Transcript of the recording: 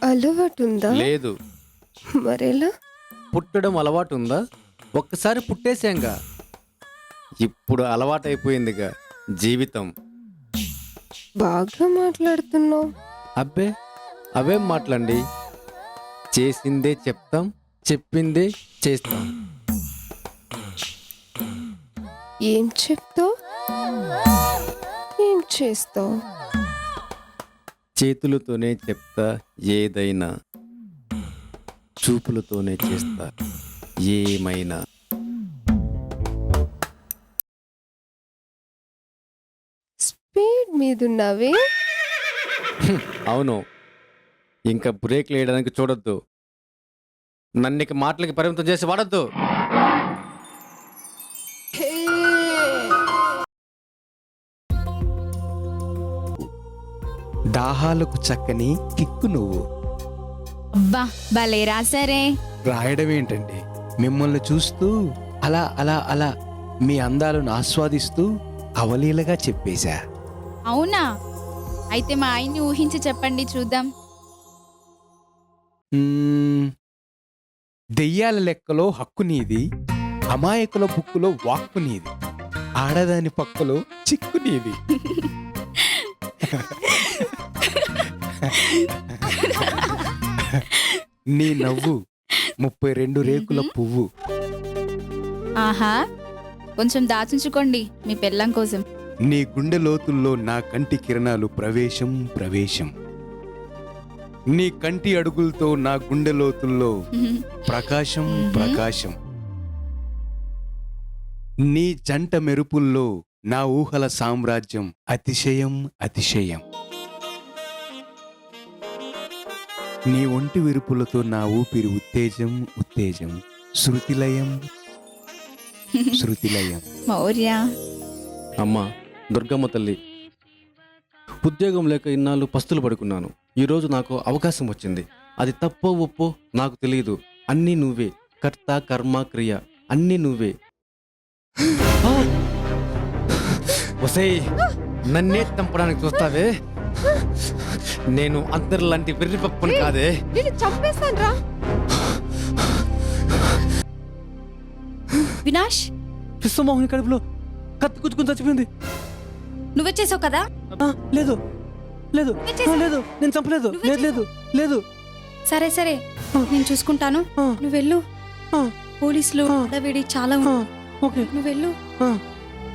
అలవాటు ఉందా? లేదు. మరెలా? పుట్టడం అలవాటు ఉందా? ఒక్కసారి పుట్టేశాంగా, ఇప్పుడు అలవాటైపోయిందిగా జీవితం. బాగా మాట్లాడుతున్నావు. అబ్బే, అవేం మాట్లాడండి. చేసిందే చెప్తాం, చెప్పిందే చేస్తాం. ఏం చెప్తావు, ఏం చేస్తావు? చేతులతోనే చెప్తా ఏదైనా, చూపులతోనే చేస్తా ఏమైనా. స్పీడ్ మీదున్నావే. అవును, ఇంకా బ్రేక్ వేయడానికి చూడొద్దు. నన్ను మాటలకి పరిమితం చేసి వాడద్దు. దాహాలకు చక్కని కిక్కు నువ్వు. అబ్బా భలే రాసారే. రాయడం ఏంటండి, మిమ్మల్ని చూస్తూ అలా అలా అలా మీ అందాలను ఆస్వాదిస్తూ అవలీలగా చెప్పేశా. అవునా? అయితే మా ఆయన్ని ఊహించి చెప్పండి చూద్దాం. దెయ్యాల లెక్కలో హక్కు నీది, అమాయకుల బుక్కులో వాక్కు నీది, ఆడదాని పక్కలో చిక్కు నీది. నీ నవ్వు 32 రేకుల పువ్వు. ఆహా, కొంచెం దాచుంచుకోండి మీ పెళ్ళం కోసం. నీ గుండె లోతుల్లో నా కంటి కిరణాలు ప్రవేశం ప్రవేశం. నీ కంటి అడుగులతో నా గుండె లోతుల్లో ప్రకాశం ప్రకాశం. నీ జంట మెరుపుల్లో నా ఊహల సామ్రాజ్యం అతిశయం అతిశయం. నీ ఒంటి విరుపులతో నా ఊపిరి ఉత్తేజం ఉత్తేజం. శృతిలయం శృతిలయం. మౌర్య, అమ్మా దుర్గమ్మ తల్లి, ఉద్యోగం లేక ఇన్నాళ్ళు పస్తులు పడుకున్నాను. ఈరోజు నాకు అవకాశం వచ్చింది. అది తప్పో ఒప్పో నాకు తెలియదు. అన్నీ నువ్వే, కర్త కర్మ క్రియ అన్నీ నువ్వే. ఒసేయ్, నన్నే చంపడానికి చూస్తావే? నేను అందరిలాంటి వెర్రి పప్పుని కాదే. నేను చంపేస్తాను రా. వినాష్, విశ్వమోహన్ కడుపులో కత్తి గుచ్చుకుని చచ్చిపోయింది. నువ్వే చేసావు కదా? లేదు లేదు లేదు, నేను చంపలేదు. లేదు లేదు లేదు. సరే సరే, నేను చూసుకుంటాను. నువ్వు వెళ్ళు. పోలీసులు హడావిడి చాలా ఉంది. ఓకే, నువ్వు వెళ్ళు.